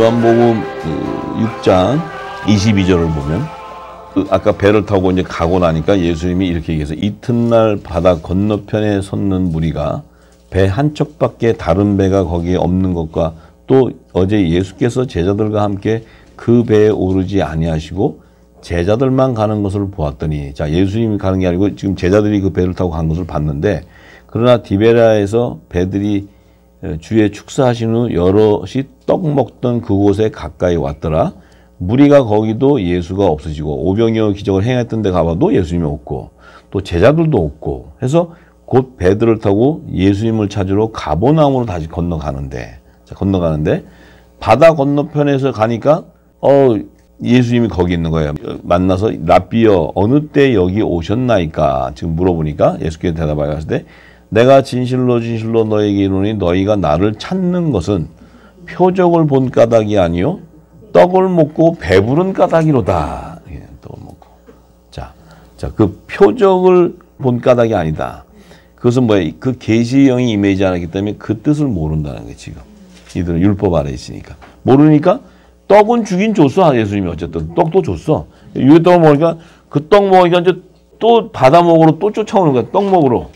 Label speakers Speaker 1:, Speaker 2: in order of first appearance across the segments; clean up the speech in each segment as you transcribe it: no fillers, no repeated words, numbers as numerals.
Speaker 1: 요한복음 6장 22절을 보면 아까 배를 타고 이제 가고 나니까 예수님이 이렇게 얘기해서 이튿날 바다 건너편에 섰는 무리가 배 한 척밖에 다른 배가 거기에 없는 것과 또 어제 예수께서 제자들과 함께 그 배에 오르지 아니하시고 제자들만 가는 것을 보았더니, 자, 예수님이 가는 게 아니고 지금 제자들이 그 배를 타고 간 것을 봤는데, 그러나 디베라에서 배들이 주의 축사하신 후 여럿이 떡 먹던 그곳에 가까이 왔더라. 무리가 거기도 예수가 없으시고 오병이어 기적을 행했던 데 가봐도 예수님이 없고 또 제자들도 없고 해서 곧 배들을 타고 예수님을 찾으러 가버나움으로 다시 건너가는데, 바다 건너편에서 가니까 예수님이 거기 있는 거예요. 만나서 랍비여 어느 때 여기 오셨나이까 지금 물어보니까 예수께서 대답하여 하실 때, 내가 진실로 진실로 너에게 이르노니 너희가 나를 찾는 것은 표적을 본 까닭이 아니요 떡을 먹고 배부른 까닭이로다. 떡을 먹고. 자, 그 표적을 본 까닭이 아니다. 그것은 뭐야? 그 계시형이 임하지 않았기 때문에 그 뜻을 모른다는 거예요, 지금. 이들은 율법 아래 있으니까. 모르니까 떡은 주긴 줬어, 예수님이. 어쨌든 떡도 줬어. 유대떡을 먹으니까 그 떡 먹으니까 이제 또 바다 먹으러 또 쫓아오는 거야, 떡 먹으러.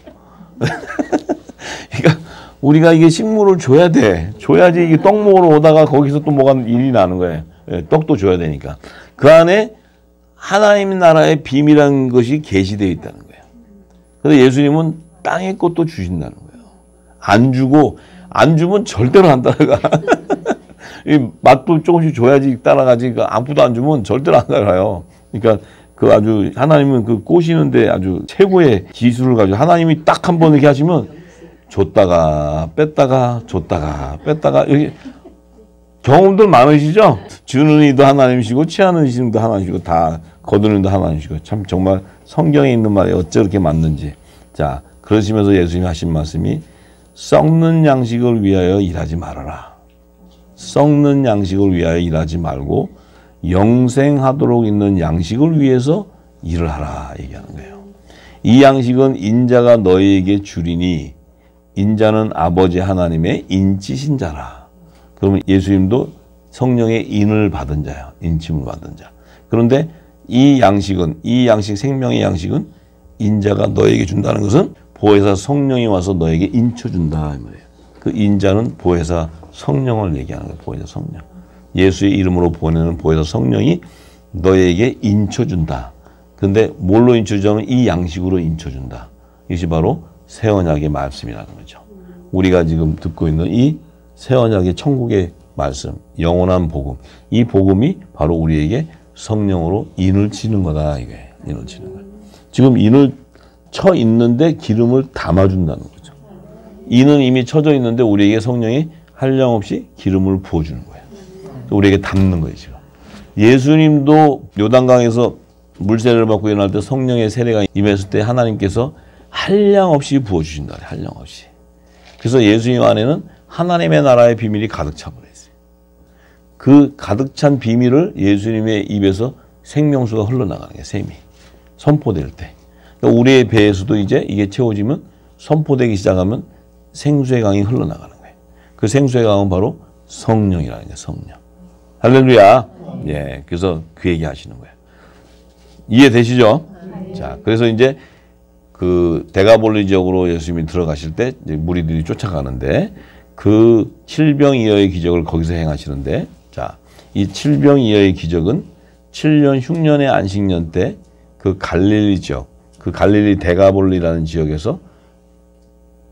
Speaker 1: 그러니까 우리가 이게 식물을 줘야 돼. 줘야지 이게 떡 먹으러 오다가 거기서 또 뭐가 일이 나는 거예요. 떡도 줘야 되니까. 그 안에 하나님 나라의 비밀한 것이 계시되어 있다는 거예요. 그래서 예수님은 땅의 것도 주신다는 거예요. 안 주면 절대로 안 따라가. 이 맛도 조금씩 줘야지 따라가지. 아무것도 안 주면 절대로 안 따라가요. 그러니까 그 아주 하나님은 그 꼬시는데 아주 최고의 기술을 가지고 하나님이 딱 한 번 이렇게 하시면 줬다가 뺐다가 줬다가 뺐다가 이렇게 경험들 많으시죠? 주는 이도 하나님이시고 취하는 이도 하나님이시고 다 거두는 이도 하나님이시고 참 정말 성경에 있는 말이 어째 그렇게 맞는지. 자, 그러시면서 예수님이 하신 말씀이 썩는 양식을 위하여 일하지 말아라. 썩는 양식을 위하여 일하지 말고 영생하도록 있는 양식을 위해서 일을 하라 얘기하는 거예요. 이 양식은 인자가 너희에게 주리니 인자는 아버지 하나님의 인치신 자라. 그러면 예수님도 성령의 인을 받은 자예요. 인침을 받은 자. 그런데 이 양식 생명의 양식은 인자가 너에게 준다는 것은 보혜사 성령이 와서 너에게 인쳐준다 이 말이에요. 그 인자는 보혜사 성령을 얘기하는 거예요. 보혜사 성령. 예수의 이름으로 보내는 보혜사 성령이 너에게 인쳐준다. 근데 뭘로 인쳐주자면 이 양식으로 인쳐준다. 이것이 바로 새 언약의 말씀이라는 거죠. 우리가 지금 듣고 있는 이 새 언약의 천국의 말씀, 영원한 복음. 이 복음이 바로 우리에게 성령으로 인을 치는 거다 이거예요. 인을 치는 거예요. 지금 인을 쳐 있는데 기름을 담아준다는 거죠. 인은 이미 쳐져 있는데 우리에게 성령이 한량없이 기름을 부어주는 거예요. 우리에게 담는 거예요, 지금. 예수님도 요단강에서 물세례를 받고 일어날 때 성령의 세례가 임했을 때 하나님께서 한량없이 부어주신다. 한량없이. 그래서 예수님 안에는 하나님의 나라의 비밀이 가득 차버려 있어요. 그 가득 찬 비밀을 예수님의 입에서 생명수가 흘러나가는 거예요, 샘이. 선포될 때. 그러니까 우리의 배에서도 이제 이게 채워지면 선포되기 시작하면 생수의 강이 흘러나가는 거예요. 그 생수의 강은 바로 성령이라는 거예요, 성령. 할렐루야. 예, 그래서 그 얘기 하시는 거예요. 이해되시죠? 자, 그래서 이제 그 데가볼리 지역으로 예수님이 들어가실 때 이제 무리들이 쫓아가는데 그 칠병이어의 기적을 거기서 행하시는데, 자, 이 칠병이어의 기적은 7년 흉년의 안식년 때 그 갈릴리 지역, 그 갈릴리 데가볼리라는 지역에서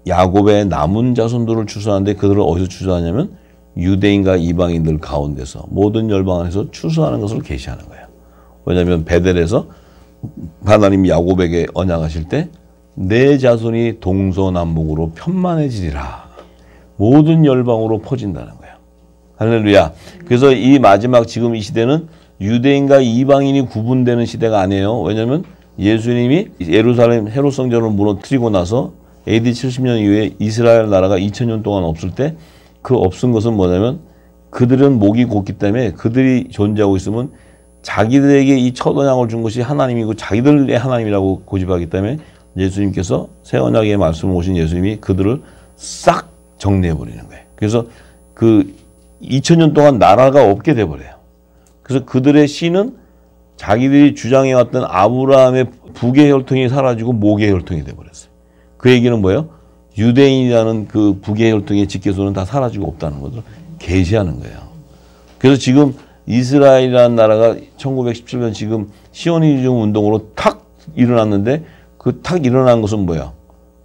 Speaker 1: 야곱의 남은 자손들을 추수하는데 그들을 어디서 추수하냐면 유대인과 이방인들 가운데서 모든 열방 안에서 추수하는 것을 계시하는 거예요. 왜냐하면 베델에서 하나님이 야곱에게 언약하실 때 내 자손이 동서남북으로 편만해지리라. 모든 열방으로 퍼진다는 거예요. 할렐루야. 그래서 이 마지막 지금 이 시대는 유대인과 이방인이 구분되는 시대가 아니에요. 왜냐하면 예수님이 예루살렘 헤롯 성전을 무너뜨리고 나서 AD 70년 이후에 이스라엘 나라가 2000년 동안 없을 때 그 없은 것은 뭐냐면 그들은 목이 곧기 때문에 그들이 존재하고 있으면 자기들에게 이 첫 언약을 준 것이 하나님이고 자기들의 하나님이라고 고집하기 때문에 예수님께서 새 언약의 말씀을 오신 예수님이 그들을 싹 정리해버리는 거예요. 그래서 그 2000년 동안 나라가 없게 돼버려요. 그래서 그들의 신은 자기들이 주장해왔던 아브라함의 북의 혈통이 사라지고 목의 혈통이 돼버렸어요. 그 얘기는 뭐예요? 유대인이라는 그 북의 혈통의 직계소는 다 사라지고 없다는 것을 계시하는 거예요. 그래서 지금 이스라엘이라는 나라가 1917년 지금 시오니즘 운동으로 탁 일어났는데 그 탁 일어난 것은 뭐야?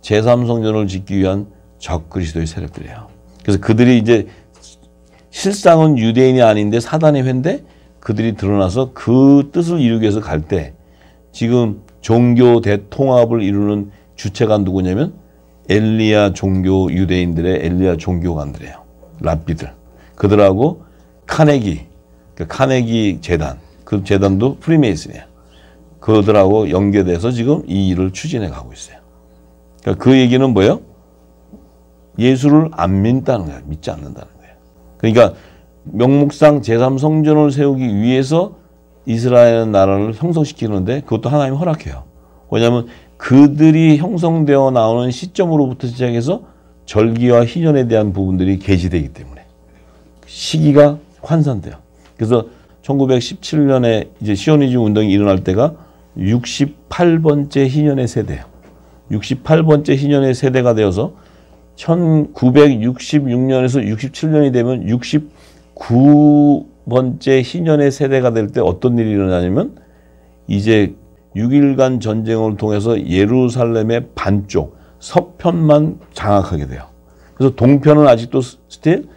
Speaker 1: 제3성전을 짓기 위한 적그리스도의 세력들이에요. 그래서 그들이 이제 실상은 유대인이 아닌데 사단의 회인데 그들이 드러나서 그 뜻을 이루기 위해서 갈 때 지금 종교 대통합을 이루는 주체가 누구냐면 엘리야 종교 유대인들의 엘리야 종교관들이에요. 랍비들. 그들하고 카네기, 카네기 재단, 그 재단도 프리메이슨이에요. 그들하고 연계돼서 지금 이 일을 추진해 가고 있어요. 그러니까 그 얘기는 뭐예요? 예수를 안 믿다는 거예요. 믿지 않는다는 거예요. 그러니까 명목상 제3성전을 세우기 위해서 이스라엘 나라를 형성시키는데 그것도 하나님이 허락해요. 왜냐하면 그들이 형성되어 나오는 시점으로부터 시작해서 절기와 희년에 대한 부분들이 계시되기 때문에 시기가 환산돼요. 그래서 1917년에 이제 시오니즘 운동이 일어날 때가 68번째 희년의 세대예요. 68번째 희년의 세대가 되어서 1966년에서 67년이 되면 69번째 희년의 세대가 될 때 어떤 일이 일어나냐면 이제 6일간 전쟁을 통해서 예루살렘의 반쪽 서편만 장악하게 돼요. 그래서 동편은 아직도 스틸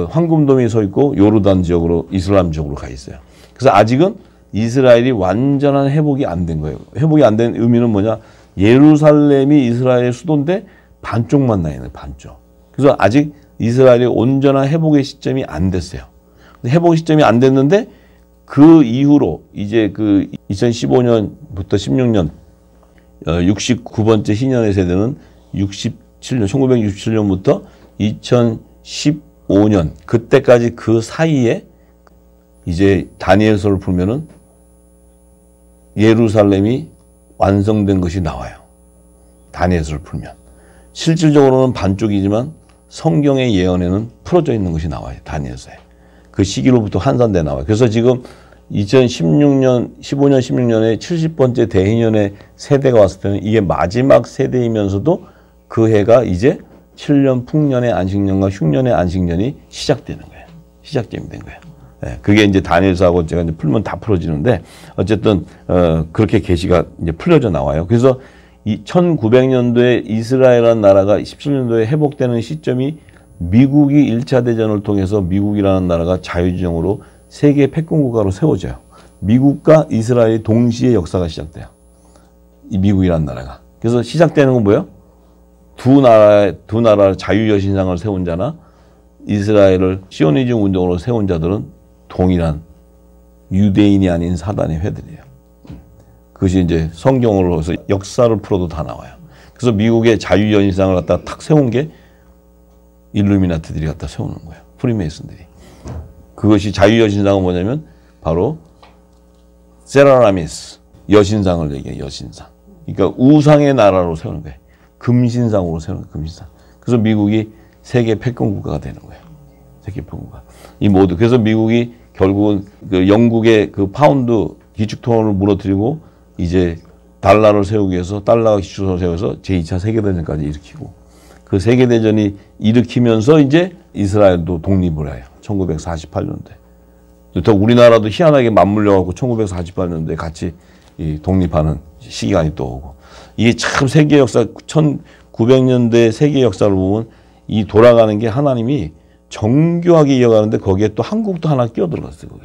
Speaker 1: 황금돔이 서 있고 요르단 지역으로 이슬람 지역으로 가 있어요. 그래서 아직은 이스라엘이 완전한 회복이 안 된 거예요. 회복이 안 된 의미는 뭐냐? 예루살렘이 이스라엘의 수도인데 반쪽만 나 있는 반쪽. 그래서 아직 이스라엘이 온전한 회복의 시점이 안 됐어요. 회복의 시점이 안 됐는데 그 이후로 이제 그 2015년부터 16년 69번째 희년의 세대는 1967년부터 2015년 그때까지 그 사이에 이제 다니엘서를 풀면은 예루살렘이 완성된 것이 나와요. 다니엘서를 풀면. 실질적으로는 반쪽이지만 성경의 예언에는 풀어져 있는 것이 나와요. 다니엘서에. 그 시기로부터 환산돼 나와요. 그래서 지금 2016년, 15년, 16년에 70번째 대희년의 세대가 왔을 때는 이게 마지막 세대이면서도 그 해가 이제 7년 풍년의 안식년과 흉년의 안식년이 시작되는 거예요. 시작점이 된 거예요. 네, 그게 이제 다니엘서하고 제가 이제 풀면 다 풀어지는데 어쨌든 그렇게 계시가 이제 풀려져 나와요. 그래서 이 1900년도에 이스라엘이라는 나라가 17년도에 회복되는 시점이 미국이 1차 대전을 통해서 미국이라는 나라가 자유지정으로 세계 패권국가로 세워져요. 미국과 이스라엘이 동시에 역사가 시작돼요. 이 미국이라는 나라가. 그래서 시작되는 건 뭐예요? 두 나라 자유여신상을 세운 자나 이스라엘을 시오니즘 운동으로 세운 자들은 동일한 유대인이 아닌 사단의 회들이에요. 그것이 이제 성경으로서 역사를 풀어도 다 나와요. 그래서 미국의 자유여신상을 갖다 탁 세운 게 일루미나티들이 갖다 세우는 거예요. 프리메이슨들이. 그것이 자유여신상은 뭐냐면 바로 세라라미스 여신상을 얘기해요. 여신상. 그러니까 우상의 나라로 세우는 거예요. 금신상으로 세우는 거예요. 금신상. 그래서 미국이 세계 패권국가가 되는 거예요. 세계 패권국가. 이 모두. 그래서 미국이 결국은 그 영국의 그 파운드 기축통화를 무너뜨리고 이제 달러를 세우기 위해서 달러가 기축통화를 세워서 제2차 세계대전까지 일으키고 그 세계대전이 일으키면서 이제 이스라엘도 독립을 해요. 1948년도에. 또 우리나라도 희한하게 맞물려갖고 1948년도에 같이 독립하는 시기간이 또 오고. 이게 참 세계 역사, 1900년대 세계 역사를 보면 이 돌아가는 게 하나님이 정교하게 이어가는데 거기에 또 한국도 하나 끼어들어갔어요. 거기.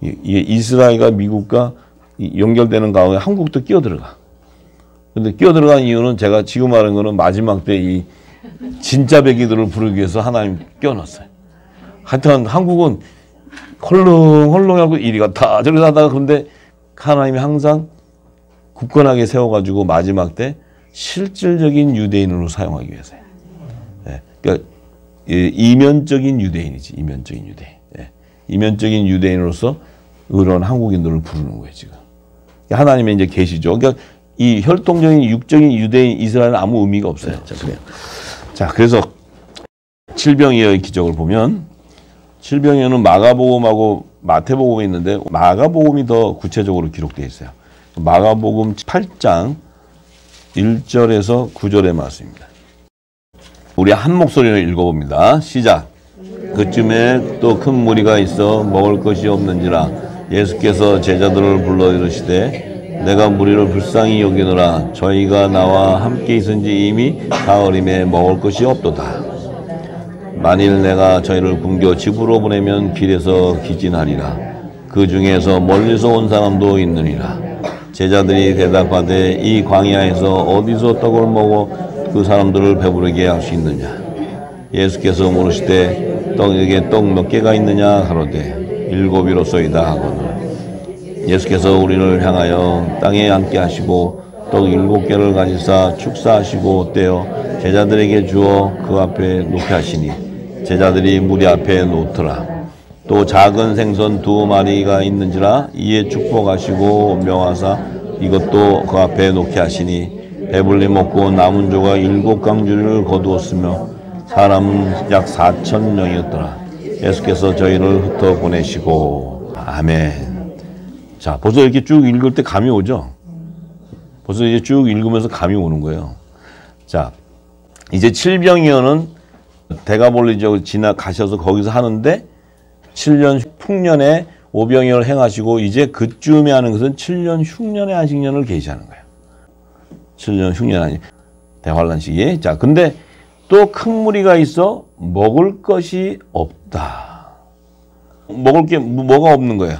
Speaker 1: 이게 이스라엘과 미국과 연결되는 가운데 한국도 끼어들어가. 근데 끼어들어간 이유는 제가 지금 말한 거는 마지막 때 이 진짜 백이들을 부르기 위해서 하나님 끼워놨어요. 하여튼 한국은 헐렁헐렁하고 이리 갔다 저리 가다가 그런데 하나님이 항상 굳건하게 세워가지고 마지막 때 실질적인 유대인으로 사용하기 위해서요. 네. 그러니까 이면적인 유대인이지. 이면적인 유대인. 네. 이면적인 유대인으로서 의로운 한국인들을 부르는 거예요. 지금. 하나님의 이제 계시죠. 그러니까 이 혈통적인 육적인 유대인 이스라엘은 아무 의미가 없어요. 자, 그래요. 자, 그래서 칠병이어의 기적을 보면 7병에는 마가복음하고 마태복음이 있는데 마가복음이 더 구체적으로 기록되어 있어요. 마가복음 8장 1절에서 9절의 말씀입니다. 우리 한 목소리로 읽어봅니다. 시작. 그쯤에 또 큰 무리가 있어 먹을 것이 없는지라 예수께서 제자들을 불러 이르시되 내가 무리를 불쌍히 여기노라 저희가 나와 함께 있은지 이미 가을임에 먹을 것이 없도다. 만일 내가 저희를 굶겨 집으로 보내면 길에서 기진하리라. 그 중에서 멀리서 온 사람도 있느니라. 제자들이 대답하되 이 광야에서 어디서 떡을 먹어 그 사람들을 배부르게 할 수 있느냐. 예수께서 물으시되 떡에게 떡 몇 개가 있느냐 하로되 7이로소이다 하거늘. 예수께서 우리를 향하여 땅에 앉게 하시고 떡 7개를 가지사 축사하시고 떼어 제자들에게 주어 그 앞에 놓게 하시니 제자들이 무리 앞에 놓더라. 또 작은 생선 2마리가 있는지라 이에 축복하시고 명하사 이것도 그 앞에 놓게 하시니 배불리 먹고 남은 조각 7강주리를 거두었으며 사람은 약 4,000명이었더라. 예수께서 저희를 흩어 보내시고. 아멘. 자, 벌써 이렇게 쭉 읽을 때 감이 오죠? 벌써 이제 쭉 읽으면서 감이 오는 거예요. 자, 이제 7병이어는 대가볼리 지역을 지나가셔서 거기서 하는데 7년 흉년에 오병이어를 행하시고 이제 그쯤에 하는 것은 7년 흉년의 안식년을 계시하는 거예요. 7년 흉년 안식 대환란 시기에. 자, 근데 또 큰 무리가 있어 먹을 것이 없다. 먹을 게 뭐가 없는 거예요?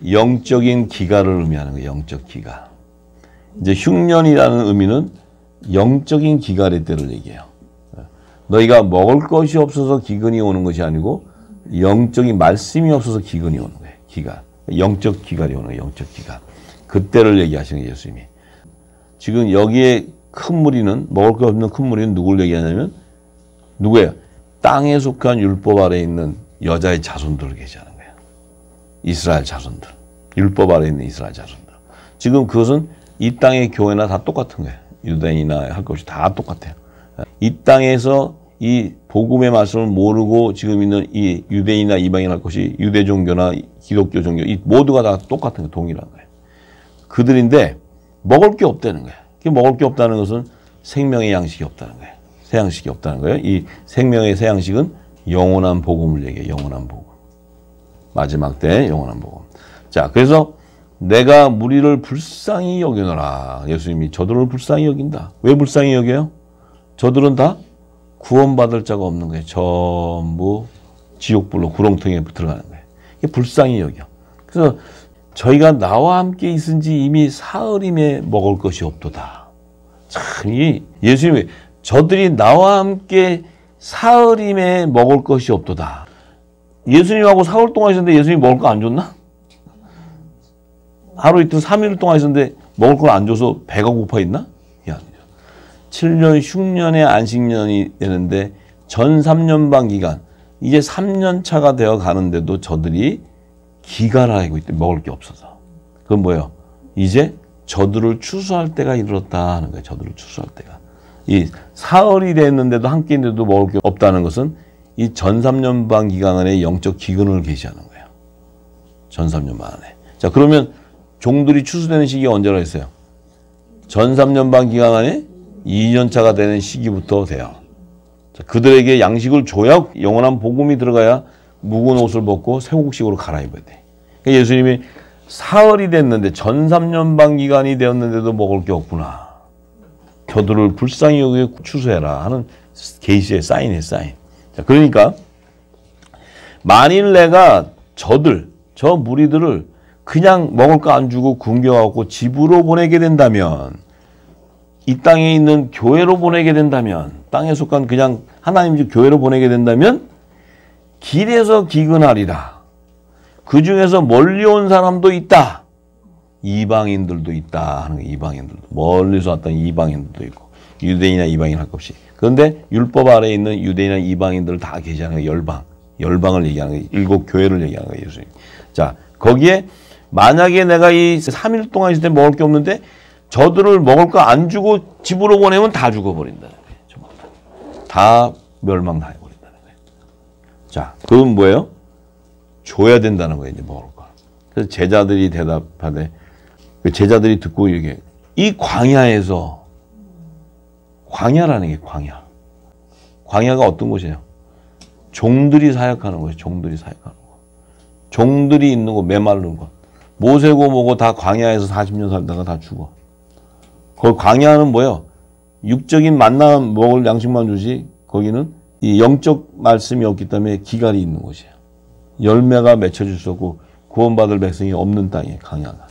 Speaker 1: 영적인 기가를 의미하는 거예요. 영적 기가. 이제 흉년이라는 의미는 영적인 기갈의 때를 얘기해요. 너희가 먹을 것이 없어서 기근이 오는 것이 아니고 영적인 말씀이 없어서 기근이 오는 거예요. 기가. 영적 기갈이 오는 거예요. 영적 기갈. 그때를 얘기하시는 거예요. 예수님이. 지금 여기에 큰 무리는 먹을 것 없는 큰 무리는 누굴 얘기하냐면 누구예요? 땅에 속한 율법 아래에 있는 여자의 자손들을 계시하는 거예요. 이스라엘 자손들. 율법 아래에 있는 이스라엘 자손들. 지금 그것은 이 땅의 교회나 다 똑같은 거예요. 유대인이나 할 것이 다 똑같아요. 이 땅에서 이 복음의 말씀을 모르고 지금 있는 이 유대인이나 이방인 할 것이 유대 종교나 기독교 종교 이 모두가 다 똑같은 거예요. 동일한 거예요. 그들인데 먹을 게 없다는 거예요. 먹을 게 없다는 것은 생명의 양식이 없다는 거예요. 새 양식이 없다는 거예요. 이 생명의 새 양식은 영원한 복음을 얘기해요. 영원한 복음. 마지막 때 영원한 복음. 자, 그래서 내가 무리를 불쌍히 여기노라. 예수님이 저들을 불쌍히 여긴다. 왜 불쌍히 여겨요? 저들은 다 구원받을 자가 없는 거예요. 전부 지옥불로 구렁텅이에 들어가는 거예요. 이게 불쌍히 여겨. 그래서 저희가 나와 함께 있은지 이미 사흘임에 먹을 것이 없도다. 참, 이 예수님이 저들이 나와 함께 사흘임에 먹을 것이 없도다. 예수님하고 사흘 동안 있었는데 예수님이 먹을 거 안 줬나? 하루 이틀 3일 동안 있었는데 먹을 걸 안 줘서 배가 고파 있나? 이게 아니죠. 7년 흉년의 안식년이 되는데 전 3년반 기간 이제 3년 차가 되어 가는데도 저들이 기갈하고 있대. 먹을 게 없어서. 그건 뭐예요? 이제 저들을 추수할 때가 이르렀다 하는 거예요. 저들을 추수할 때가. 이 사흘이 됐는데도 함께 있는데도 먹을 게 없다는 것은 이 전 3년반 기간 안에 영적 기근을 계시하는 거예요. 전 3년반 안에. 자, 그러면 종들이 추수되는 시기가 언제라 했어요? 전 3년반 기간 안에 2년 차가 되는 시기부터 돼요. 자, 그들에게 양식을 줘야 영원한 복음이 들어가야 묵은 옷을 벗고 새곡식으로 갈아입어야 돼. 그러니까 예수님이 사흘이 됐는데 전 3년반 기간이 되었는데도 먹을 게 없구나. 저들을 불쌍히 여기게 추수해라 하는 계시의 사인이에요. 사인. 자, 그러니까 만일 내가 저 무리들을 그냥 먹을 거 안 주고 굶겨갖고 집으로 보내게 된다면 이 땅에 있는 교회로 보내게 된다면 땅에 속한 그냥 하나님 집 교회로 보내게 된다면 길에서 기근하리라. 그 중에서 멀리 온 사람도 있다. 이방인들도 있다 하는 거예요. 이방인들도. 멀리서 왔던 이방인들도 있고 유대인이나 이방인 할 것 없이. 그런데 율법 아래에 있는 유대인이나 이방인들을 다 계시하는 거예요. 열방을 얘기하는 거예요. 7 교회를 얘기하는 거예요. 예수님. 자, 거기에 만약에 내가 이 3일 동안 있을 때 먹을 게 없는데 저들을 먹을 거 안 주고 집으로 보내면 다 죽어버린다는 거예요. 다 멸망당해버린다는 거예요. 자, 그건 뭐예요? 줘야 된다는 거예요. 이제 먹을 거. 그래서 제자들이 대답하되 그 제자들이 듣고 이게 이 광야에서 광야라는 게 광야. 광야가 어떤 곳이에요? 종들이 사역하는 거예요. 종들이 사역하는 거. 종들이 있는 거, 메마른 거. 모세고 뭐고 다 광야에서 40년 살다가 다 죽어. 그 광야는 뭐예요? 육적인 만나 먹을 양식만 주지 거기는 이 영적 말씀이 없기 때문에 기갈이 있는 곳이에요. 열매가 맺혀질 수 없고 구원받을 백성이 없는 땅이에요. 광야가.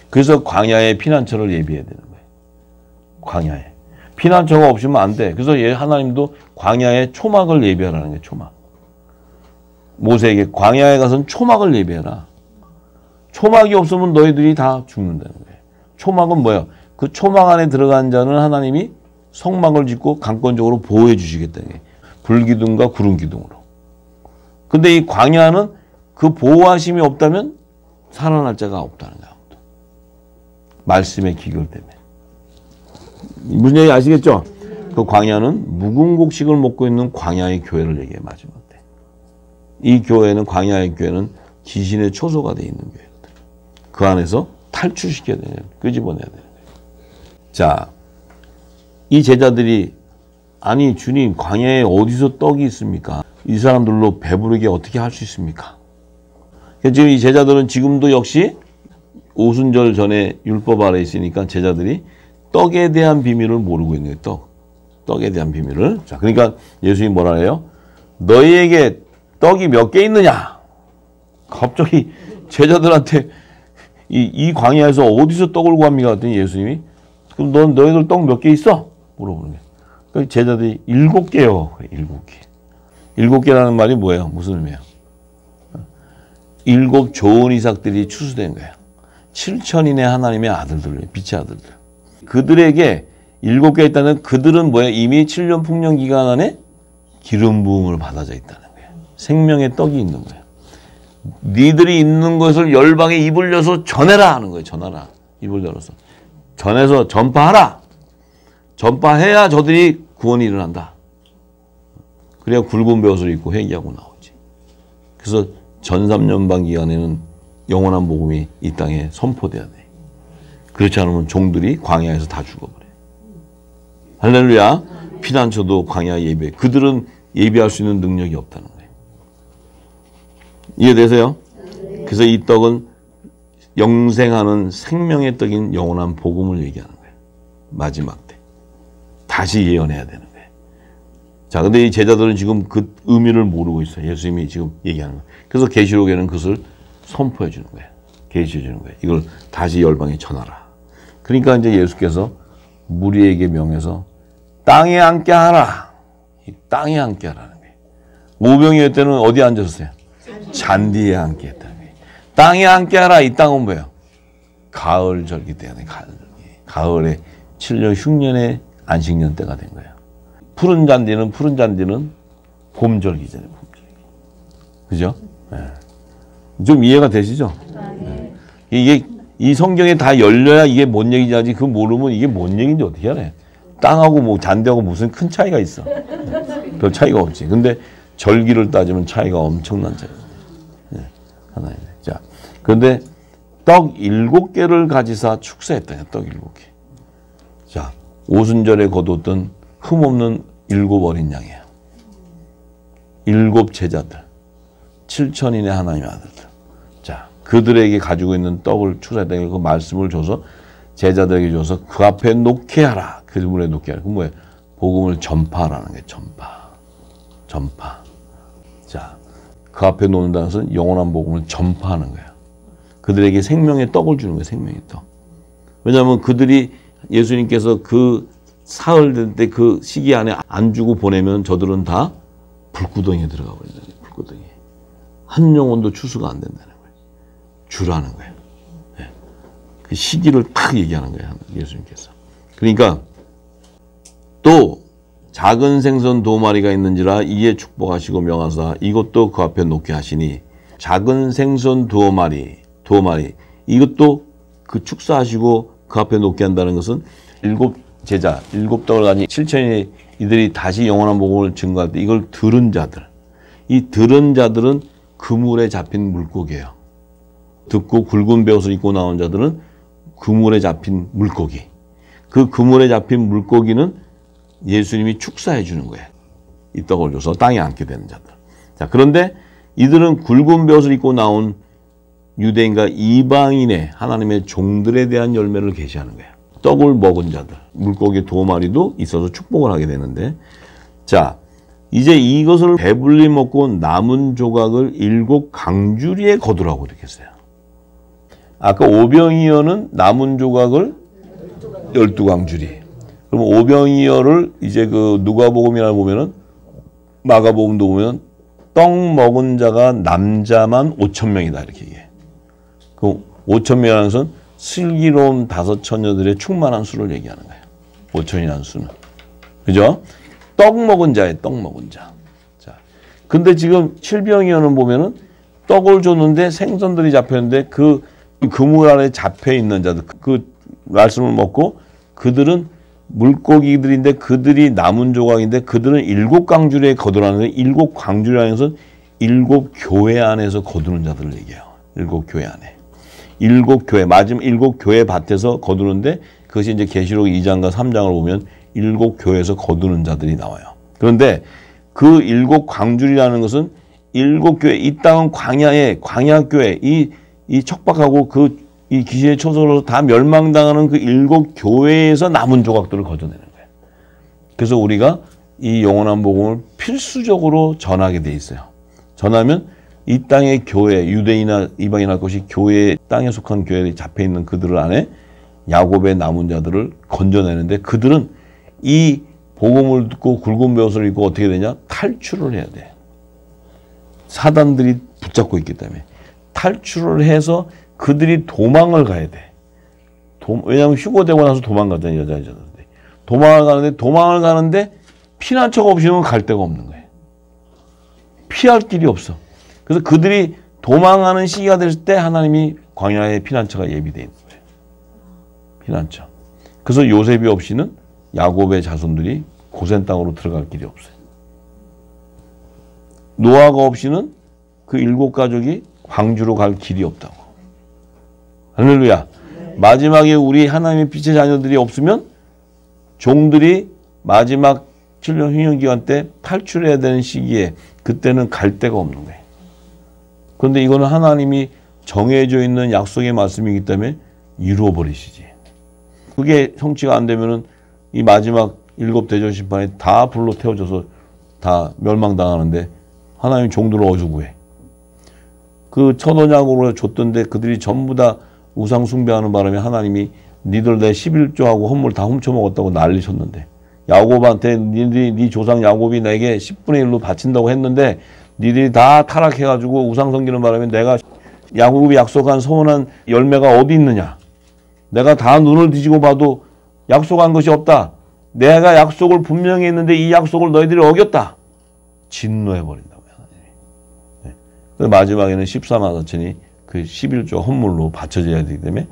Speaker 1: 그래서 광야에 피난처를 예비해야 되는 거예요. 광야에. 피난처가 없으면 안 돼. 그래서 하나님도 광야에 초막을 예비하라는 거예요. 초막. 모세에게 광야에 가서는 초막을 예비해라. 초막이 없으면 너희들이 다 죽는다는 거예요. 초막은 뭐예요? 그 초막 안에 들어간 자는 하나님이 성막을 짓고 강권적으로 보호해 주시겠다는 거예요. 불기둥과 구름기둥으로. 근데 이 광야는 그 보호하심이 없다면 살아날 자가 없다는 거야. 말씀의 기결 때문에. 무슨 얘기 아시겠죠? 그 광야는 묵은 곡식을 먹고 있는 광야의 교회를 얘기해 마지막 때. 이 교회는 광야의 교회는 귀신의 초소가 되어 있는 교회거든. 그 안에서 탈출시켜야 되는 거예요. 끄집어내야 되는 거예요. 자, 이 제자들이 아니 주님 광야에 어디서 떡이 있습니까? 이 사람들로 배부르게 어떻게 할 수 있습니까? 지금 이 제자들은 지금도 역시 오순절 전에 율법 아래 있으니까 제자들이 떡에 대한 비밀을 모르고 있는 거예요. 떡에 대한 비밀을. 자, 그러니까 예수님이 뭐라 해요? 너희에게 떡이 몇 개 있느냐? 갑자기 제자들한테 이 광야에서 어디서 떡을 구합니까? 그랬더니 예수님이 그럼 너희들 떡 몇 개 있어? 물어보는 거예요. 그러니까 제자들이 7개요. 7개. 7개라는 말이 뭐예요? 무슨 의미예요? 7 좋은 이삭들이 추수된 거예요. 7천인의 하나님의 아들들, 빛의 아들들. 그들에게 7개 있다는 그들은 뭐예요? 이미 7년 풍년 기간 안에 기름 부음을 받아져 있다는 거예요. 생명의 떡이 있는 거예요. 니들이 있는 것을 열방에 입을 열어서 전해라 하는 거예요. 전하라. 입을 열어서. 전해서 전파하라. 전파해야 저들이 구원이 일어난다. 그래야 굵은 벼옷을 입고 회개하고 나오지. 그래서 전삼년반 기간에는 영원한 복음이 이 땅에 선포돼야 돼. 그렇지 않으면 종들이 광야에서 다 죽어버려. 할렐루야. 피난처도 광야 예배. 그들은 예배할 수 있는 능력이 없다는 거예요. 이해되세요? 그래서 이 떡은 영생하는 생명의 떡인 영원한 복음을 얘기하는 거예요. 마지막 때. 다시 예언해야 되는 거예요. 자, 근데 이 제자들은 지금 그 의미를 모르고 있어요. 예수님이 지금 얘기하는 거예요. 그래서 계시록에는 그것을 선포해 주는 거예요. 계시해 주는 거예요. 이걸 다시 열방에 전하라. 그러니까 이제 예수께서 무리에게 명해서 땅에 앉게 하라. 이 땅에 앉게 하라는 거예요. 오병이어 때는 어디에 앉았어요? 잔디에 앉게 했다는 거예요. 땅에 앉게 하라. 이 땅은 뭐예요? 가을절기 때문에 가을에 7년 흉년의 안식년 때가 된 거예요. 푸른 잔디는 봄절기잖아요. 봄절기. 그죠? 네. 좀 이해가 되시죠? 네. 이게 이 성경에 다 열려야 이게 뭔 얘기인지 알지. 그거 모르면 이게 뭔 얘기인지 어떻게 알아요? 땅하고 뭐 잔디하고 무슨 큰 차이가 있어. 별 차이가 없지. 근데 절기를 따지면 차이가 엄청난 차이예요. 네. 하나님. 자, 그런데 떡 7개를 가지사 축사했다냐. 떡 7개. 자, 오순절에 거두었던 흠없는 7 어린 양이에요. 7 제자들. 7천인의 하나님의 아들들. 자, 그들에게 가지고 있는 떡을 축사했다는 그 말씀을 줘서 제자들에게 줘서 그 앞에 놓게 하라. 그물에 놓게 하라. 그 뭐예요? 복음을 전파하라는 거예요. 전파. 자, 그 앞에 놓는다는 것은 영원한 복음을 전파하는 거예요. 그들에게 생명의 떡을 주는 거예요. 생명의 떡. 왜냐하면 그들이 예수님께서 그 사흘 될 때 그 시기 안에 안 주고 보내면 저들은 다 불구덩이에 들어가 버린다는 거예요. 불구덩이. 한 영혼도 추수가 안 된다는 거예요. 주라는 거예요. 네. 그 시기를 딱 얘기하는 거예요. 예수님께서. 그러니까 또 작은 생선 2마리가 있는지라 이에 축복하시고 명하사 이것도 그 앞에 놓게 하시니 작은 생선 2마리 이것도 그 축사하시고 그 앞에 놓게 한다는 것은 7 제자, 7 떡을 가진 7천이 이들이 다시 영원한 복음을 증거할 때 이걸 들은 자들 이 들은 자들은 그물에 잡힌 물고기예요. 듣고 굵은 베옷을 입고 나온 자들은 그물에 잡힌 물고기. 그 그물에 잡힌 물고기는 예수님이 축사해 주는 거예요. 이 떡을 줘서 땅에 앉게 되는 자들. 자, 그런데 이들은 굵은 베옷을 입고 나온 유대인과 이방인의 하나님의 종들에 대한 열매를 계시하는 거예요. 떡을 먹은 자들, 물고기 2마리도 있어서 축복을 하게 되는데, 자, 이제 이것을 배불리 먹고 남은 조각을 7 강주리에 거두라고 이렇게 했어요. 아까 오병이어는 남은 조각을 12 강주리. 그럼 오병이어를 이제 그 누가복음이나 보면은 마가복음도 보면 떡 먹은 자가 남자만 5,000명이다 이렇게 얘기해. 그 5,000명이라는 것은 슬기로운 5 처녀들의 충만한 수를 얘기하는 거예요. 5,000이라는 수는. 그죠? 떡 먹은 자예요. 떡 먹은 자. 자, 근데 지금 칠병이어는 보면은 떡을 줬는데 생선들이 잡혔는데 그 그물 안에 잡혀 있는 자들, 그 말씀을 먹고 그들은 물고기들인데 그들이 남은 조각인데 그들은 7 강주리에 거두라는 게 7 강주리라는 것은 7 교회 안에서 거두는 자들을 얘기해요. 7 교회 안에. 7 교회, 마지막 7 교회 밭에서 거두는데 그것이 이제 계시록 2장과 3장을 보면 7 교회에서 거두는 자들이 나와요. 그런데 그 7 광주리라는 것은 7 교회, 이 땅은 광야의 광야교회, 이 척박하고 이 귀신의 초소로 다 멸망당하는 그 7 교회에서 남은 조각들을 거둬내는 거예요. 그래서 우리가 이 영원한 복음을 필수적으로 전하게 돼 있어요. 전하면 이 땅의 교회, 유대인이나 이방인 할 것이 교회, 땅에 속한 교회에 잡혀있는 그들 안에 야곱의 남은 자들을 건져내는데 그들은 이 복음을 듣고 굵은 베옷을 입고 어떻게 되냐? 탈출을 해야 돼. 사단들이 붙잡고 있기 때문에. 탈출을 해서 그들이 도망을 가야 돼. 왜냐하면 휴거되고 나서 도망가잖아요. 여자들이. 도망을 가는데 피난처가 없으면 갈 데가 없는 거예요. 피할 길이 없어. 그래서 그들이 도망하는 시기가 될 때 하나님이 광야에 피난처가 예비되어 있는 거예요. 피난처. 그래서 요셉이 없이는 야곱의 자손들이 고센 땅으로 들어갈 길이 없어요. 노아가 없이는 그 7 가족이 광주로 갈 길이 없다고. 할렐루야. 마지막에 우리 하나님의 빛의 자녀들이 없으면 종들이 마지막 7년 휴년기간 때 탈출해야 되는 시기에 그때는 갈 데가 없는 거예요. 그런데 이거는 하나님이 정해져 있는 약속의 말씀이기 때문에 이루어버리시지. 그게 성취가 안 되면은 이 마지막 7 대전 심판에 다 불로 태워져서 다 멸망당하는데 하나님 종들을 어디서 구해? 그 첫 언약으로 줬던데 그들이 전부 다 우상 숭배하는 바람에 하나님이 니들 내 11조하고 헌물 다 훔쳐먹었다고 난리쳤는데 야곱한테 네 조상 야곱이 내게 10분의 1로 바친다고 했는데 니들이 다 타락해가지고 우상 섬기는 바람에 내가 야곱이 약속한 서원한 열매가 어디 있느냐? 내가 다 눈을 뒤지고 봐도 약속한 것이 없다. 내가 약속을 분명히 했는데 이 약속을 너희들이 어겼다. 진노해버린다고요. 네. 마지막에는 14만 4천이 그 11조 헌물로 바쳐져야 되기 때문에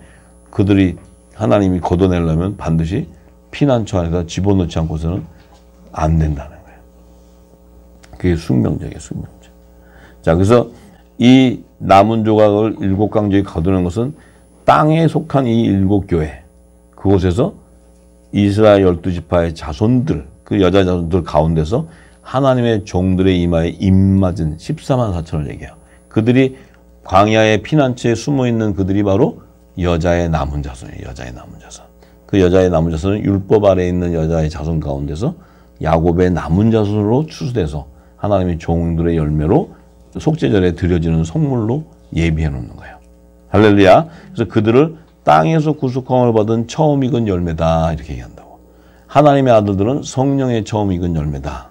Speaker 1: 그들이 하나님이 걷어내려면 반드시 피난처 안에다 집어넣지 않고서는 안 된다는 거예요. 그게 숙명적이에요. 숙명적. 자, 그래서 이 남은 조각을 7 강주에 거두는 것은 땅에 속한 이 7 교회, 그곳에서 이스라엘 12지파의 자손들, 그 여자 자손들 가운데서 하나님의 종들의 이마에 입맞은 14만 4천을 얘기해요. 그들이 광야의 피난처에 숨어있는 그들이 바로 여자의 남은 자손이에요. 여자의 남은 자손. 그 여자의 남은 자손은 율법 아래에 있는 여자의 자손 가운데서 야곱의 남은 자손으로 추수돼서 하나님의 종들의 열매로 속죄절에 드려지는 선물로 예비해 놓는 거예요. 할렐루야. 그래서 그들을 땅에서 구속함을 받은 처음 익은 열매다 이렇게 얘기한다고. 하나님의 아들들은 성령의 처음 익은 열매다.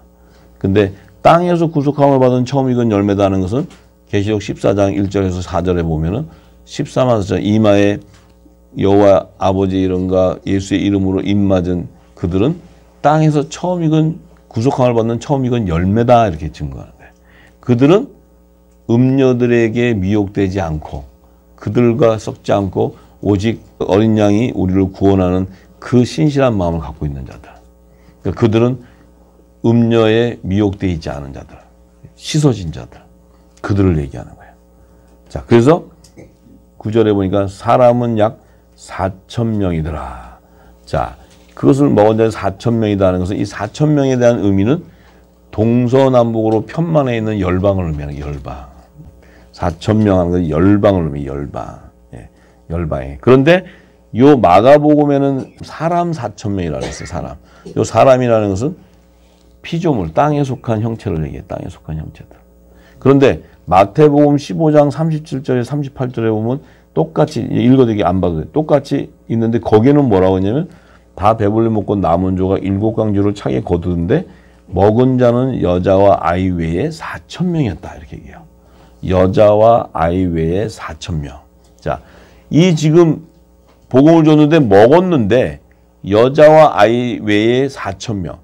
Speaker 1: 근데 땅에서 구속함을 받은 처음 익은 열매다는 것은 계시록 14장 1절에서 4절에 보면은 14만 4천 이마에 여호와 아버지 이름과 예수의 이름으로 입맞은 그들은 땅에서 처음 익은 구속함을 받는 처음 익은 열매다 이렇게 증거하는 거예요. 그들은 음녀들에게 미혹되지 않고 그들과 썩지 않고 오직 어린 양이 우리를 구원하는 그 신실한 마음을 갖고 있는 자들. 그러니까 그들은 음녀에 미혹되어 있지 않은 자들. 씻어진 자들. 그들을 얘기하는 거예요. 자, 그래서 9절에 보니까 사람은 약 4,000명이더라. 자, 그것을 먹은 자는 4,000명이다 는 것은 이 4,000명에 대한 의미는 동서남북으로 편만에 있는 열방을 의미하는 열방. 4,000명 하는 것은 열방을 의미해요. 열방. 예, 열방에. 그런데 요 마가복음에는 사람 4,000명이라고 했어요. 사람. 요 사람이라는 것은 피조물, 땅에 속한 형체를 얘기해요. 땅에 속한 형체들. 그런데 마태복음 15장 37절에 38절에 보면 똑같이 읽어드리기 안 봐도 돼. 똑같이 있는데 거기는 뭐라고 했냐면 다 배불리 먹고 남은 조가 7강주를 차게 거두는데 먹은 자는 여자와 아이 외에 4,000명이었다. 이렇게 얘기해요. 여자와 아이 외에 4,000명. 자, 이 지금 복음을 줬는데 먹었는데 여자와 아이 외에 4,000명.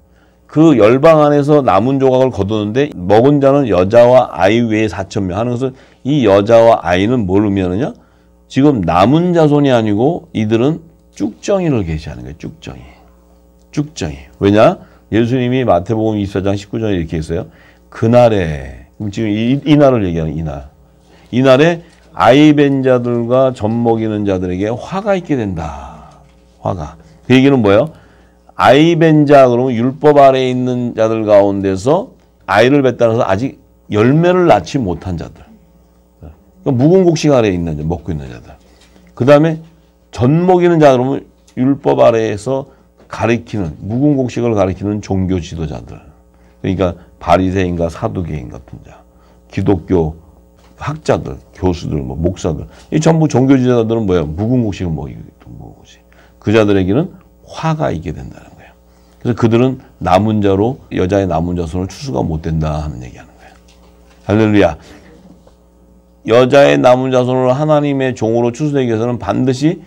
Speaker 1: 그 열방 안에서 남은 조각을 거두는데 먹은 자는 여자와 아이 외에 4,000명 하는 것은 이 여자와 아이는 뭘 의미하느냐? 지금 남은 자손이 아니고 이들은 쭉정이를 계시하는 거예요. 쭉정이. 쭉정이. 왜냐? 예수님이 마태복음 24장 19절에 이렇게 했어요. 그날에, 지금 이 날을 얘기하는 이 날. 이 날에 아이 뵌 자들과 젖 먹이는 자들에게 화가 있게 된다. 화가. 그 얘기는 뭐예요? 아이 뵌 자, 그러면 율법 아래에 있는 자들 가운데서 아이를 뵀다는 것은 아직 열매를 낳지 못한 자들. 그러니까 묵은 곡식 아래에 있는 자, 먹고 있는 자들. 그 다음에 젖 먹이는 자, 그러면 율법 아래에서 가리키는, 묵은 곡식을 가리키는 종교 지도자들. 그러니까 바리새인과 사두개인 같은 자. 기독교 학자들, 교수들, 뭐 목사들. 이 전부 종교 지도자들은 뭐야? 묵은 곡식을 먹이고 묵은 곡식. 그 자들에게는 화가 있게 된다는 거예요. 그래서 그들은 남은 자로 여자의 남은 자손을 추수가 못 된다 하는 얘기하는 거예요. 할렐루야. 여자의 남은 자손을 하나님의 종으로 추수되기 위해서는 반드시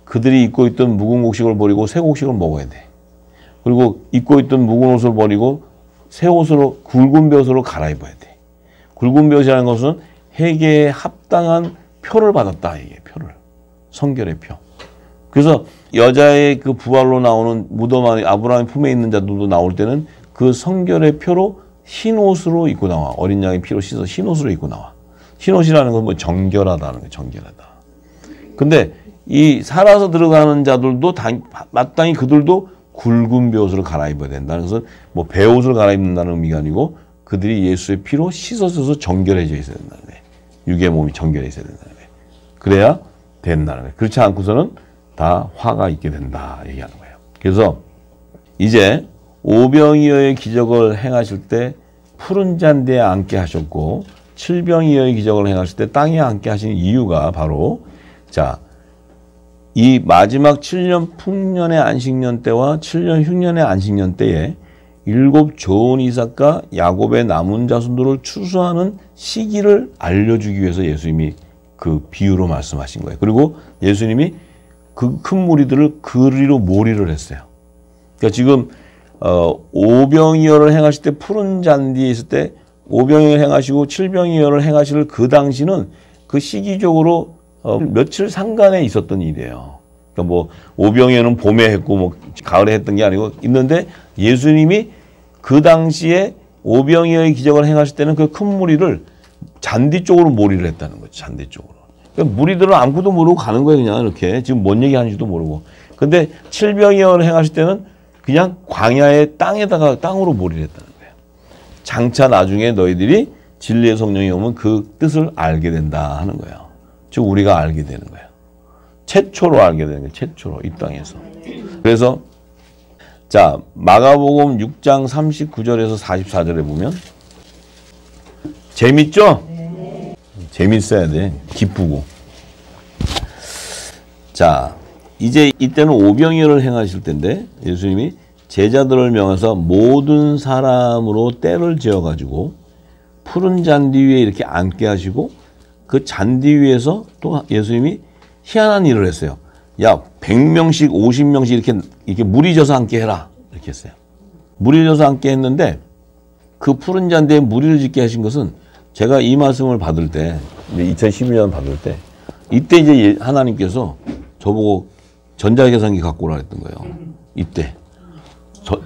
Speaker 1: 그들이 입고 있던 묵은 곡식을 버리고 새 곡식을 먹어야 돼. 그리고 입고 있던 묵은 옷을 버리고 새 옷으로 굵은 벼옷으로 갈아입어야 돼. 굵은 벼옷이라는 것은 회개에 합당한 표를 받았다. 이게 표를. 성결의 표. 그래서 여자의 그 부활로 나오는 무덤 안에 아브라함의 품에 있는 자들도 나올 때는 그 성결의 표로 흰 옷으로 입고 나와. 어린 양의 피로 씻어 흰 옷으로 입고 나와. 흰 옷이라는 건 뭐 정결하다는 거예요. 정결하다. 근데 이 살아서 들어가는 자들도 마땅히 그들도 굵은 벼옷으로 갈아입어야 된다는 것은 뭐 배옷을 갈아입는다는 의미가 아니고 그들이 예수의 피로 씻어서 정결해져 있어야 된다는 거예요. 육의 몸이 정결해 있어야 된다는 거예요. 그래야 된다는 거예요. 그렇지 않고서는 다 화가 있게 된다 얘기하는 거예요. 그래서 이제 오병이어의 기적을 행하실 때 푸른 잔디에 앉게 하셨고 칠병이어의 기적을 행하실 때 땅에 앉게 하신 이유가 바로 자, 이 마지막 7년 풍년의 안식년 때와 7년 흉년의 안식년 때에 7 좋은 이삭과 야곱의 남은 자손들을 추수하는 시기를 알려주기 위해서 예수님이 그 비유로 말씀하신 거예요. 그리고 예수님이 그 큰 무리들을 그리로 몰이를 했어요. 그러니까 지금 오병이어를 행하실 때 푸른 잔디에 있을 때 오병이어를 행하시고 칠병이어를 행하실 그 당시는 그 시기적으로 며칠 상간에 있었던 일이에요. 그러니까 뭐 오병이어는 봄에 했고 뭐 가을에 했던 게 아니고 있는데 예수님이 그 당시에 오병이어의 기적을 행하실 때는 그 큰 무리를 잔디 쪽으로 몰이를 했다는 거죠. 잔디 쪽으로. 그러니까 무리들은 아무것도 모르고 가는 거예요. 그냥 이렇게. 지금 뭔 얘기하는지도 모르고. 근데 칠병이어를 행하실 때는 그냥 광야의 땅으로 몰이를 했다는 거예요. 장차 나중에 너희들이 진리의 성령이 오면 그 뜻을 알게 된다 하는 거예요. 즉 우리가 알게 되는 거예요. 최초로 알게 되는 거예요. 최초로 이 땅에서. 그래서 자 마가복음 6장 39절에서 44절에 보면 재밌죠? 재밌어야 돼. 기쁘고. 자, 이제 이때는 오병이어를 행하실 텐데 예수님이 제자들을 명해서 모든 사람으로 떼를 지어가지고 푸른 잔디 위에 이렇게 앉게 하시고 그 잔디 위에서 또 예수님이 희한한 일을 했어요. 야, 100명씩 50명씩 이렇게 물이 져서 앉게 해라. 이렇게 했어요. 물이 져서 앉게 했는데 그 푸른 잔디에 무리를 짓게 하신 것은 제가 이 말씀을 받을 때, 2012년 받을 때, 이때 이제 하나님께서 저보고 전자계산기 갖고 오라 했던 거예요. 이때.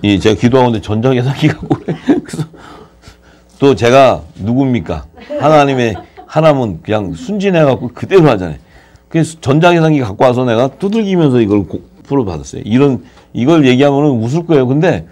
Speaker 1: 제가 기도하는데 전자계산기 갖고 오래. 그래서 또 제가 누굽니까? 하나님의 하나님은 그냥 순진해갖고 그대로 하잖아요. 그래서 전자계산기 갖고 와서 내가 두들기면서 이걸 풀어 받았어요. 이걸 얘기하면 웃을 거예요. 근데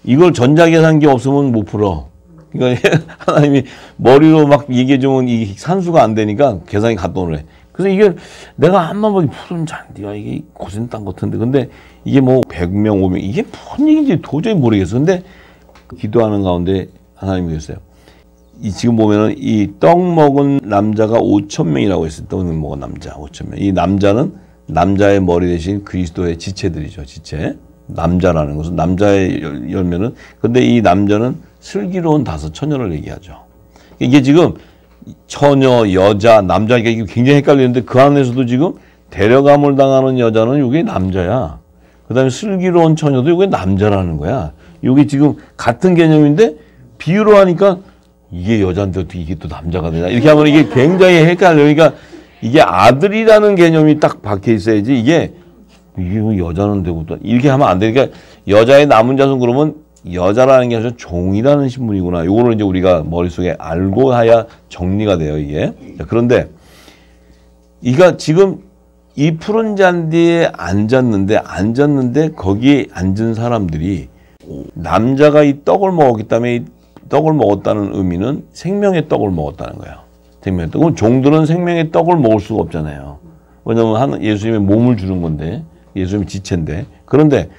Speaker 1: 이걸 전자계산기 없으면 못 풀어. 그러니까 하나님이 머리로 막 얘기해주면 이 산수가 안 되니까 계산기 갖다 오래. 그래서 이게 내가 한번 보기 푸른 잔디가 이게 고생 딴 것 같은데 근데 이게 뭐 100명, 500명 이게 무슨 얘기인지 도저히 모르겠어. 근데 기도하는 가운데 하나님이 계셨어요. 지금 보면은 이 떡 먹은 남자가 5,000명이라고 했어요. 떡 먹은 남자 5,000명. 이 남자는 남자의 머리 대신 그리스도의 지체들이죠. 지체. 남자라는 것은 남자의 열매는 근데 이 남자는 슬기로운 5 처녀를 얘기하죠. 이게 지금 처녀, 여자, 남자 이게 굉장히 헷갈리는데 그 안에서도 지금 데려감을 당하는 여자는 이게 남자야. 그다음에 슬기로운 처녀도 이게 남자라는 거야. 이게 지금 같은 개념인데 비유로 하니까 이게 여자인데 어떻게 이게 또 남자가 되냐. 이렇게 하면 이게 굉장히 헷갈려. 그러니까 이게 아들이라는 개념이 딱 박혀 있어야지 이게 여자는 되고 또 이렇게 하면 안 되니까 여자의 남은 자손 그러면 여자라는 게 아니라 종이라는 신분이구나. 요거를 이제 우리가 머릿속에 알고 해야 정리가 돼요, 이게. 자, 그런데 이가 지금 이 푸른 잔디에 앉았는데 거기에 앉은 사람들이 남자가 이 떡을 먹었기 때문에 이 떡을 먹었다는 의미는 생명의 떡을 먹었다는 거예요. 생명의 떡. 그럼 종들은 생명의 떡을 먹을 수가 없잖아요. 왜냐하면 예수님의 몸을 주는 건데 예수님의 지체인데. 그런데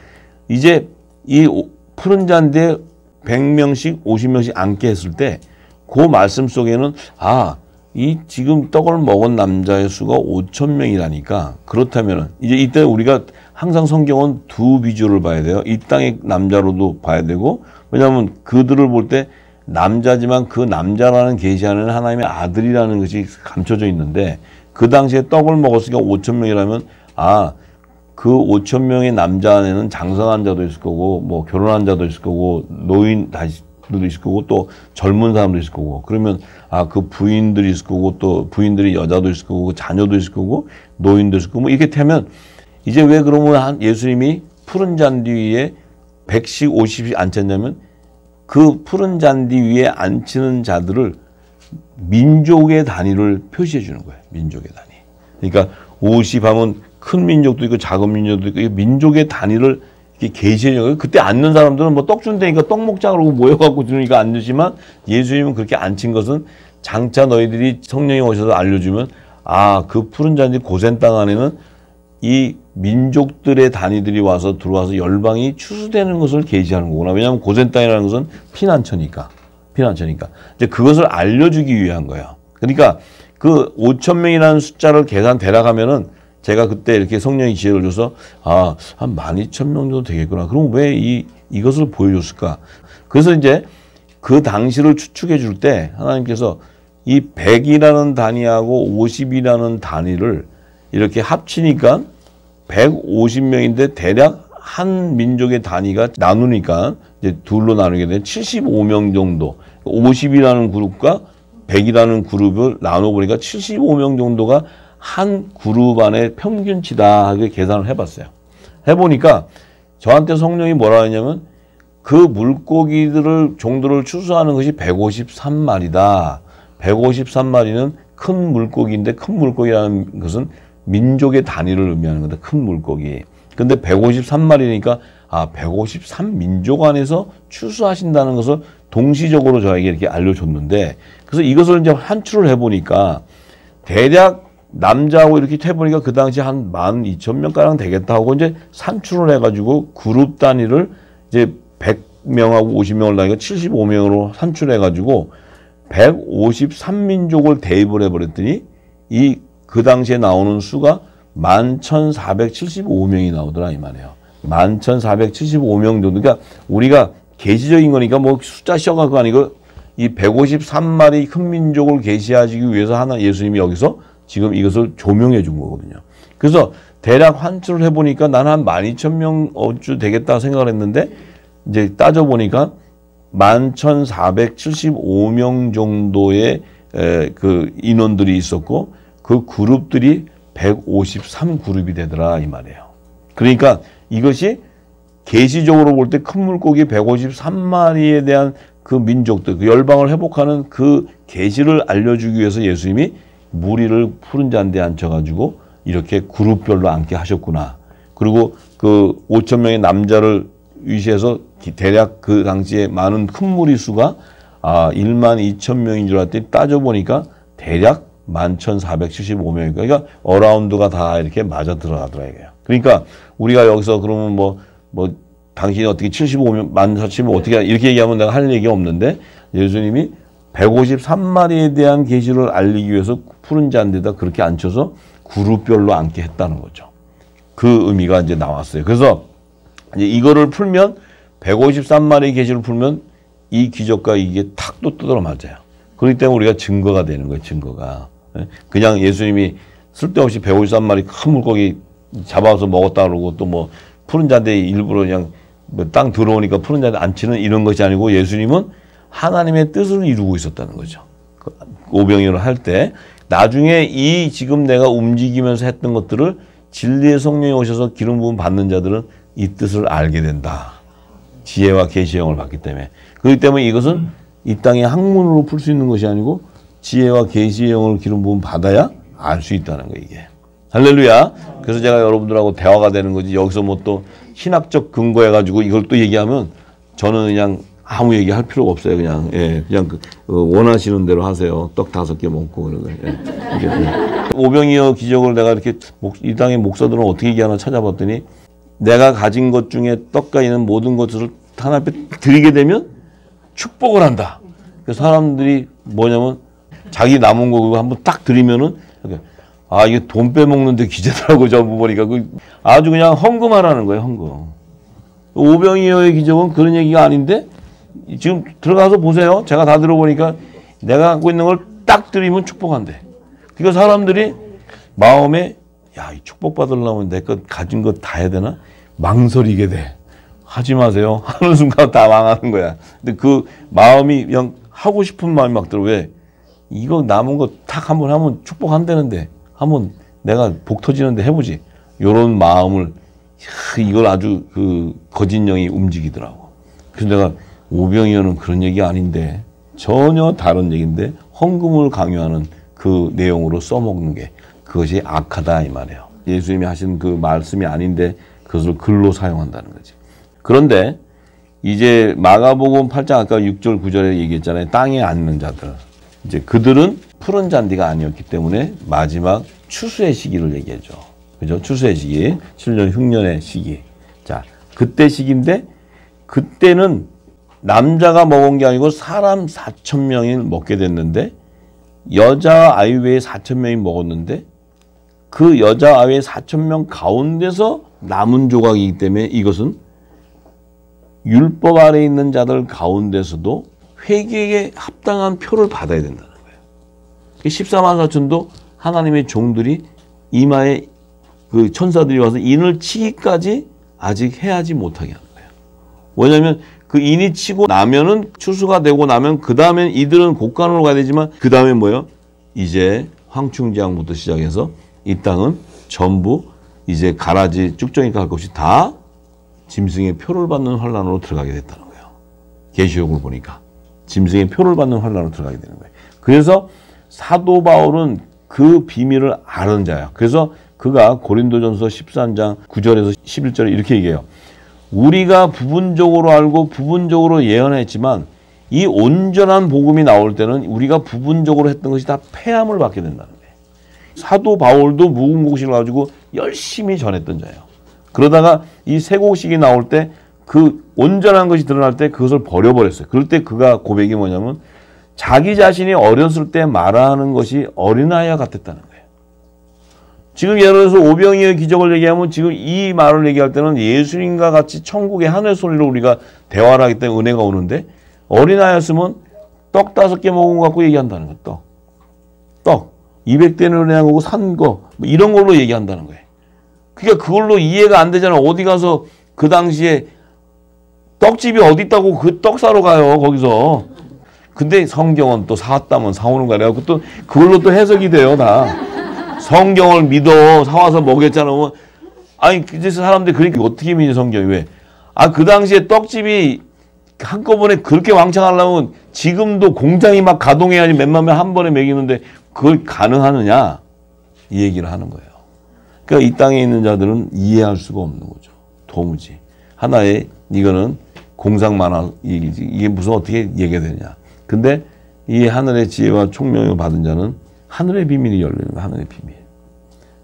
Speaker 1: 이제 이 푸른 잔디에 100명씩 50명씩 앉게 했을 때 그 말씀 속에는 이 지금 떡을 먹은 남자의 수가 5,000명이라니까 그렇다면은 이제 이때 우리가 항상 성경은 두 비주얼을 봐야 돼요. 이 땅의 남자로도 봐야 되고 왜냐하면 그들을 볼 때 남자지만 그 남자라는 계시하는 하나님의 아들이라는 것이 감춰져 있는데 그 당시에 떡을 먹었으니까 5,000명이라면 그 5,000명의 남자 안에는 장성한 자도 있을 거고 뭐 결혼한 자도 있을 거고 노인들도 있을 거고 또 젊은 사람도 있을 거고 그러면 그 부인들이 있을 거고 또 부인들이 여자도 있을 거고 자녀도 있을 거고 노인도 있을 거고 뭐 이렇게 되면 이제 왜 그러면 예수님이 푸른 잔디 위에 100씩 50씩 앉혔냐면 그 푸른 잔디 위에 앉히는 자들을 민족의 단위를 표시해 주는 거예요. 민족의 단위. 그러니까 50 하면 큰 민족도 있고 작은 민족도 있고 민족의 단위를 이렇게 계시해 주는 거예요. 그때 앉는 사람들은 뭐 떡 준다니까 떡 먹자 그러고 모여갖고 주니까 앉으시만 예수님은 그렇게 앉힌 것은 장차 너희들이 성령이 오셔서 알려주면 그 푸른 잔디 고센 땅 안에는 이 민족들의 단위들이 들어와서 열방이 추수되는 것을 계시하는 거구나. 왜냐하면 고센 땅이라는 것은 피난처니까. 이제 그것을 알려주기 위한 거예요. 그러니까 그 5,000명이라는 숫자를 대략하면은 제가 그때 이렇게 성령이 지혜를 줘서 한 12,000명 정도 되겠구나. 그럼 왜 이것을 보여줬을까? 그래서 이제 그 당시를 추측해 줄 때 하나님께서 이 100이라는 단위하고 50이라는 단위를 이렇게 합치니까 150명인데 대략 한 민족의 단위가 나누니까 이제 둘로 나누게 되면 75명 정도. 50이라는 그룹과 100이라는 그룹을 나눠보니까 75명 정도가 한 그룹 안에 평균치다 하게 계산을 해봤어요. 해보니까 저한테 성령이 뭐라 했냐면 그 물고기들을 종들을 추수하는 것이 153마리다. 153마리는 큰 물고기인데 큰 물고기라는 것은 민족의 단위를 의미하는 거다. 큰 물고기. 근데 153마리니까 153민족 안에서 추수하신다는 것을 동시적으로 저에게 이렇게 알려줬는데 그래서 이것을 이제 환출을 해보니까 대략 남자하고 이렇게 해보니까 그 당시 한 12,000명가량 되겠다 하고 이제 산출을 해가지고 그룹 단위를 이제 100명하고 50명을 나니까 75명으로 산출해가지고 153민족을 대입을 해버렸더니 그 당시에 나오는 수가 11,475명이 나오더라 이 말이에요. 11,475명 정도. 그러니까 우리가 계시적인 거니까 뭐 숫자 씌어갖고 아니고 이 153마리 큰 민족을 계시하기 위해서 예수님이 여기서 지금 이것을 조명해 준 거거든요. 그래서 대략 환출을 해보니까 나는 한 12,000명 어쭈 되겠다 생각을 했는데 이제 따져보니까 11,475명 정도의 그 인원들이 있었고 그 그룹들이 153그룹이 되더라 이 말이에요. 그러니까 이것이 계시적으로 볼 때 큰 물고기 153마리에 대한 그 민족들, 그 열방을 회복하는 그 계시를 알려주기 위해서 예수님이 무리를 푸른 잔디에 앉혀가지고 이렇게 그룹별로 앉게 하셨구나. 그리고 그 5천 명의 남자를 위시해서 대략 그 당시에 많은 큰 무리수가 1만 2천 명인 줄 알았더니 따져보니까 대략 11,475명이니까 그러니까 어라운드가 다 이렇게 맞아 들어가더라 이거예요. 그러니까 우리가 여기서 그러면 뭐 당신이 어떻게 75명, 14,000명 어떻게 이렇게 얘기하면 내가 할 얘기가 없는데 예수님이 153마리에 대한 계시를 알리기 위해서 푸른 잔디에다 그렇게 앉혀서 그룹별로 앉게 했다는 거죠. 그 의미가 이제 나왔어요. 그래서 이제 이거를 풀면 153마리의 계시를 풀면 이 기적과 이게 탁 또 뜯어 맞아요. 그렇기 때문에 우리가 증거가 되는 거예요. 증거가. 그냥 예수님이 쓸데없이 153마리 큰 물고기 잡아서 먹었다 그러고 또 뭐 푸른 잔디에 일부러 그냥 땅 들어오니까 푸른 잔디에 앉히는 이런 것이 아니고 예수님은 하나님의 뜻을 이루고 있었다는 거죠. 오병이어를 할 때 나중에 이 지금 내가 움직이면서 했던 것들을 진리의 성령이 오셔서 기름 부음 받는 자들은 이 뜻을 알게 된다. 지혜와 계시의 영을 받기 때문에. 그렇기 때문에 이것은 이 땅의 학문으로 풀 수 있는 것이 아니고 지혜와 계시의 영을 기름 부음 받아야 알 수 있다는 거예요, 이게. 할렐루야. 그래서 제가 여러분들하고 대화가 되는 거지 여기서 뭐 또 신학적 근거해가지고 이걸 또 얘기하면 저는 그냥 아무 얘기할 필요가 없어요. 그냥 그냥 원하시는 대로 하세요. 떡 5개 먹고 그런 거예요. 오병이어 기적을 내가 이렇게 이 땅의 목사들은 어떻게 얘기하나 찾아봤더니 내가 가진 것 중에 떡과 있는 모든 것을 하나님 앞에 드리게 되면 축복을 한다. 그래서 사람들이 뭐냐면 자기 남은 거 그거 한번 딱 드리면은 이게 돈 빼먹는데 기재더라고 전부 보니까 아주 그냥 헌금하라는 거예요. 헌금. 오병이어의 기적은 그런 얘기가 아닌데 지금 들어가서 보세요. 제가 다 들어보니까 내가 갖고 있는 걸 딱 드리면 축복한대. 그러니까 사람들이 마음에 이 축복 받으려면 내 것 가진 것 다 해야 되나? 망설이게 돼. 하지 마세요. 하는 순간 다 망하는 거야. 근데 그 마음이 그냥 하고 싶은 마음이 막 들어. 왜? 이거 남은 거 탁 한번 하면 축복한다는데 한번 내가 복 터지는데 해보지. 요런 마음을 이걸 아주 거짓 영이 움직이더라고. 그래서 내가 오병이어는 그런 얘기 아닌데 전혀 다른 얘기인데 헌금을 강요하는 그 내용으로 써먹는 게 그것이 악하다 이 말이에요. 예수님이 하신 그 말씀이 아닌데 그것을 글로 사용한다는 거지. 그런데 이제 마가복음 8장 아까 6절 9절에 얘기했잖아요. 땅에 앉는 자들. 이제 그들은 푸른 잔디가 아니었기 때문에 마지막 추수의 시기를 얘기해줘. 그죠? 추수의 시기. 7년 흉년의 시기. 자, 그때 시기인데 그때는 남자가 먹은 게 아니고 사람 4,000명이 먹게 됐는데 여자 아이 외에 4,000명이 먹었는데 그 여자 아이 외에 4,000명 가운데서 남은 조각이기 때문에 이것은 율법 아래에 있는 자들 가운데서도 회개에 합당한 표를 받아야 된다는 거예요. 14만 4천도 하나님의 종들이 이마에 그 천사들이 와서 인을 치기까지 아직 해하지 못하게 하는 거예요. 왜냐하면 그 인이 치고 나면은 추수가 되고 나면 그 다음엔 이들은 곡간으로 가야 되지만 그 다음에 뭐예요? 이제 황충지왕부터 시작해서 이 땅은 전부 이제 가라지 쭉정이가 할 것이 다 짐승의 표를 받는 환란으로 들어가게 됐다는 거예요. 계시록을 보니까 짐승의 표를 받는 환란으로 들어가게 되는 거예요. 그래서 사도 바울은 그 비밀을 아는 자야. 그래서 그가 고린도전서 13장 9절에서 11절에 이렇게 얘기해요. 우리가 부분적으로 알고 부분적으로 예언했지만 이 온전한 복음이 나올 때는 우리가 부분적으로 했던 것이 다 폐함을 받게 된다는 거예요. 사도 바울도 묵은 곡식을 가지고 열심히 전했던 자예요. 그러다가 이 새 곡식이 나올 때 그 온전한 것이 드러날 때 그것을 버려버렸어요. 그럴 때 그가 고백이 뭐냐면 자기 자신이 어렸을 때 말하는 것이 어린아이와 같았다는 거예요. 지금 예를 들어서 오병이어의 기적을 얘기하면 지금 이 말을 얘기할 때는 예수님과 같이 천국의 하늘 소리로 우리가 대화를 하기 때문에 은혜가 오는데 어린아이였으면 떡 5개 먹은 거 갖고 얘기한다는 거예요. 떡 200대는 은혜 하고 산 거 뭐 이런 걸로 얘기한다는 거예요. 그러니까 그걸로 이해가 안 되잖아. 어디 가서 그 당시에 떡집이 어디 있다고 그 떡 사러 가요 거기서. 근데 성경은 또 사왔다면 사오는 거야. 그래갖고 또 그걸로 또 해석이 돼요 다. 성경을 믿어 사와서 먹였잖아. 아니 그래서 사람들이 그러니까 어떻게 믿니 성경이 왜? 그 당시에 떡집이 한꺼번에 그렇게 왕창하려면 지금도 공장이 막 가동해야지 몇만 명 한 번에 먹이는데 그걸 가능하느냐? 이 얘기를 하는 거예요. 그러니까 이 땅에 있는 자들은 이해할 수가 없는 거죠. 도무지. 하나의 이거는 공상 만화 얘기지. 이게 무슨 어떻게 얘기가 되냐. 근데 이 하늘의 지혜와 총명을 받은 자는 하늘의 비밀이 열리는 거예요. 하늘의 비밀.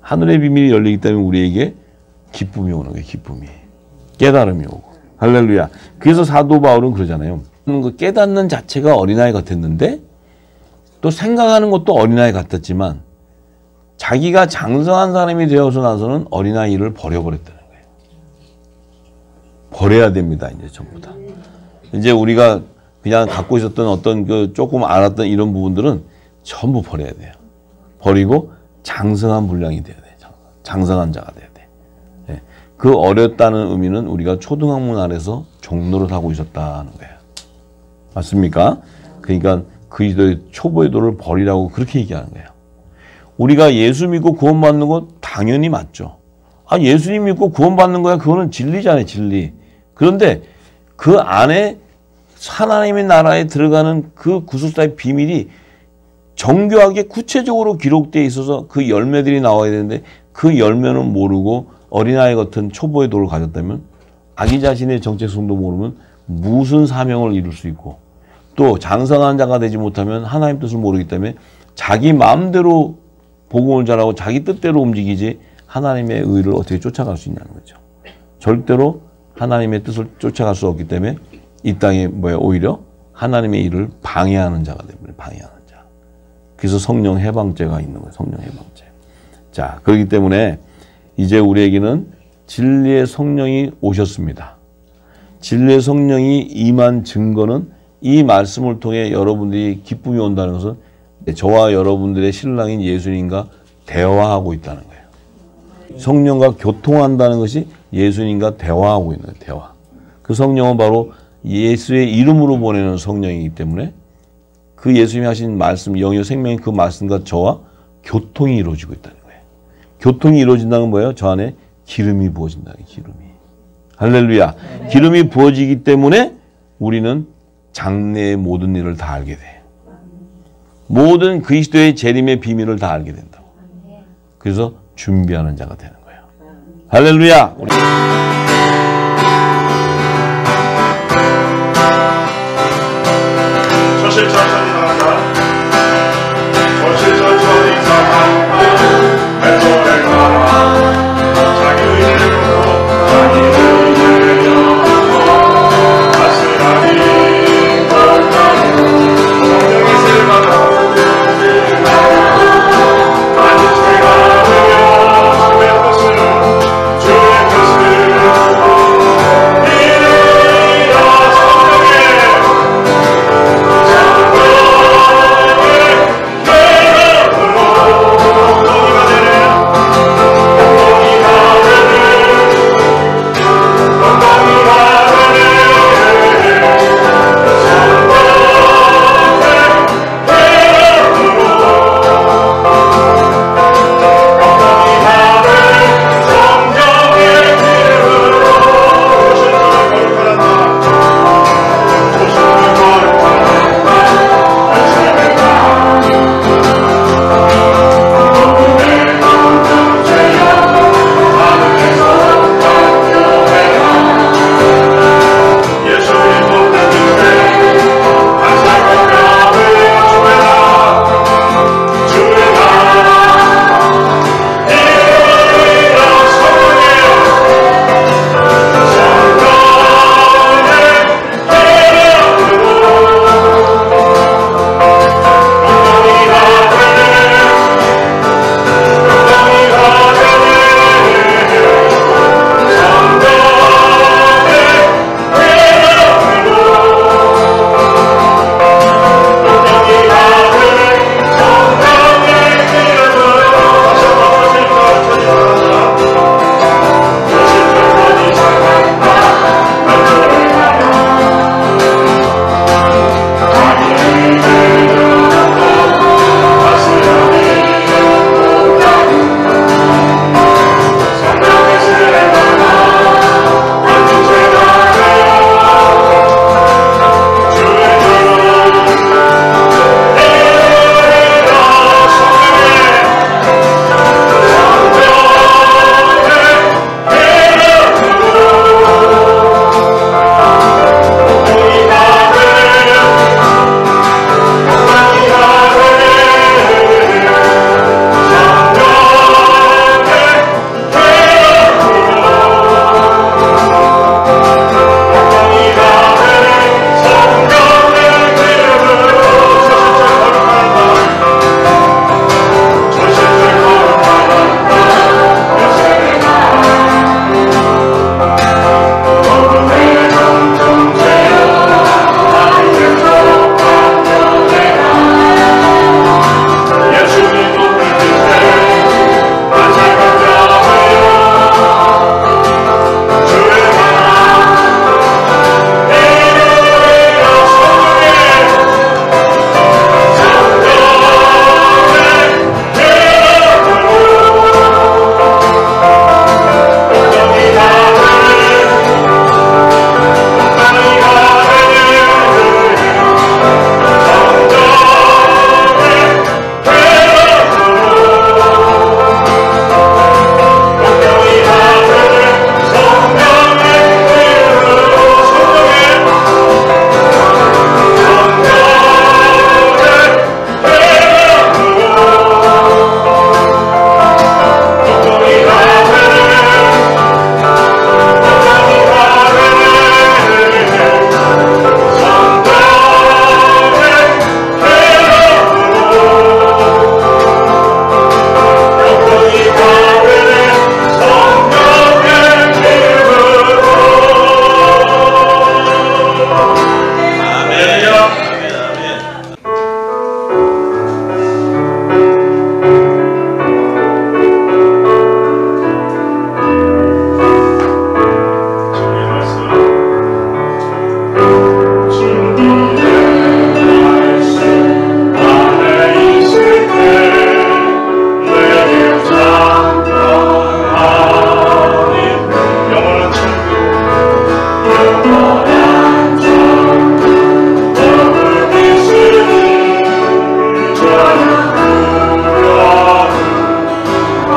Speaker 1: 하늘의 비밀이 열리기 때문에 우리에게 기쁨이 오는 거예요. 기쁨이. 깨달음이 오고. 할렐루야. 그래서 사도 바울은 그러잖아요. 그 깨닫는 자체가 어린아이 같았는데 또 생각하는 것도 어린아이 같았지만 자기가 장성한 사람이 되어서 나서는 어린아이를 버려버렸다는 거예요. 버려야 됩니다. 이제 전부 다. 이제 우리가 그냥 갖고 있었던 어떤 그 조금 알았던 이런 부분들은 전부 버려야 돼요. 버리고 장성한 분량이 돼야 돼요. 장성한 자가 돼야 돼. 네. 그 어렸다는 의미는 우리가 초등학문 아래서 종로를 하고 있었다는 거예요. 맞습니까? 그러니까 그리스도의 초보의 도를 버리라고 그렇게 얘기하는 거예요. 우리가 예수 믿고 구원받는 건 당연히 맞죠. 아, 예수님 믿고 구원받는 거야. 그거는 진리잖아요, 진리. 그런데 그 안에 하나님의 나라에 들어가는 그 구속사의 비밀이 정교하게 구체적으로 기록되어 있어서 그 열매들이 나와야 되는데 그 열매는 모르고 어린아이 같은 초보의 도를 가졌다면 자기 자신의 정체성도 모르면 무슨 사명을 이룰 수 있고 또 장성한 자가 되지 못하면 하나님 뜻을 모르기 때문에 자기 마음대로 복음을 전하고 자기 뜻대로 움직이지 하나님의 의를 어떻게 쫓아갈 수 있냐는 거죠. 절대로 하나님의 뜻을 쫓아갈 수 없기 때문에 이 땅에 오히려 하나님의 일을 방해하는 자가 됩니다. 방해하는 자. 그래서 성령 해방죄가 있는 거예요. 성령 해방죄. 자, 그렇기 때문에 이제 우리에게는 진리의 성령이 오셨습니다. 진리의 성령이 임한 증거는 이 말씀을 통해 여러분들이 기쁨이 온다는 것은 저와 여러분들의 신랑인 예수님과 대화하고 있다는 거예요. 성령과 교통한다는 것이 예수님과 대화하고 있는 거예요. 대화. 그 성령은 바로 예수의 이름으로 보내는 성령이기 때문에 그 예수님이 하신 말씀, 영의 생명의 그 말씀과 저와 교통이 이루어지고 있다는 거예요. 교통이 이루어진다는 뭐예요? 저 안에 기름이 부어진다는 거예요. 기름이. 할렐루야. 기름이 부어지기 때문에 우리는 장래의 모든 일을 다 알게 돼. 모든 그리스도의 재림의 비밀을 다 알게 된다고. 그래서 준비하는 자가 되는 거예요. 할렐루야.
Speaker 2: 저실 천천히 나간다. 저실 천천히 나간다. 왼손에 가라. 자기 의지를 놓고 자기 의지를 열어놓고 아스라니 걸다고 성령이 세가라. 아니 죄가 되면 주의 뜻을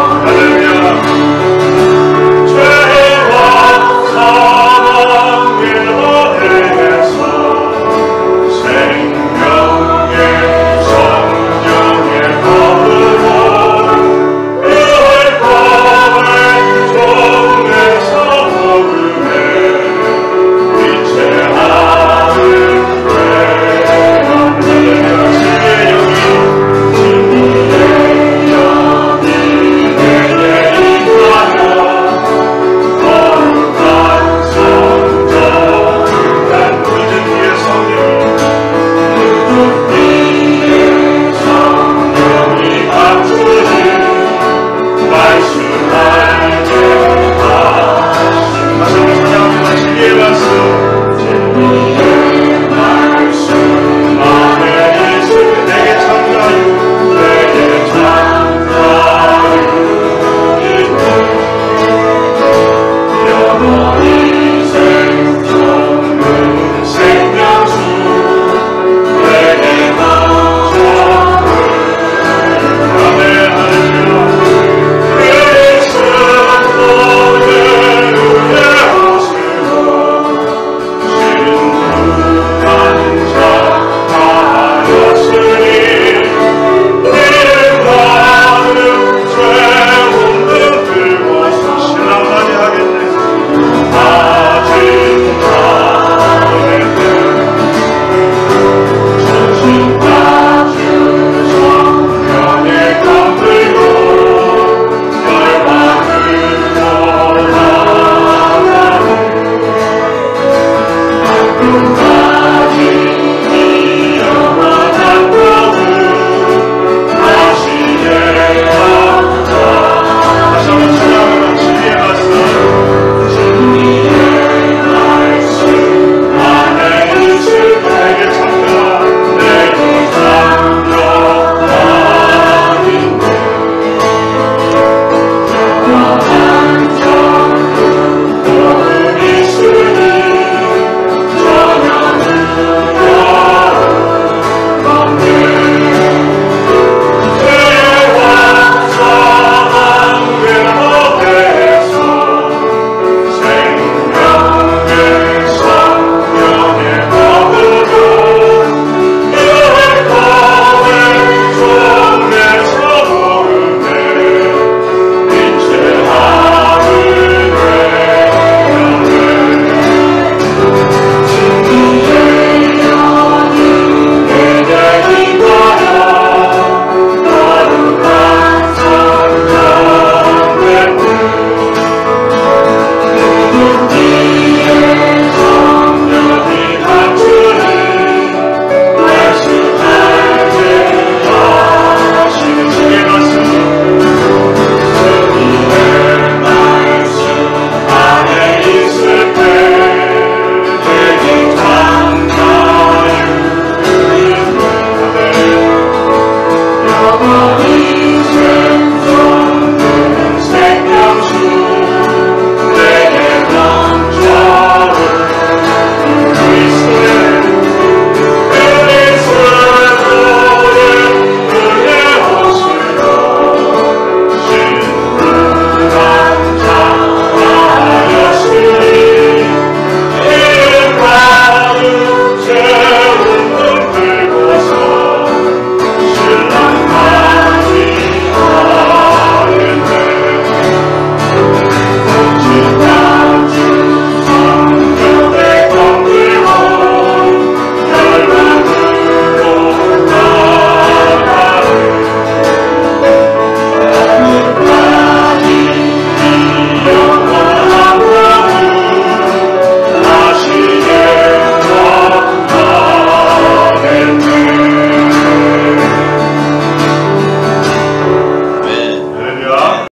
Speaker 2: 하늘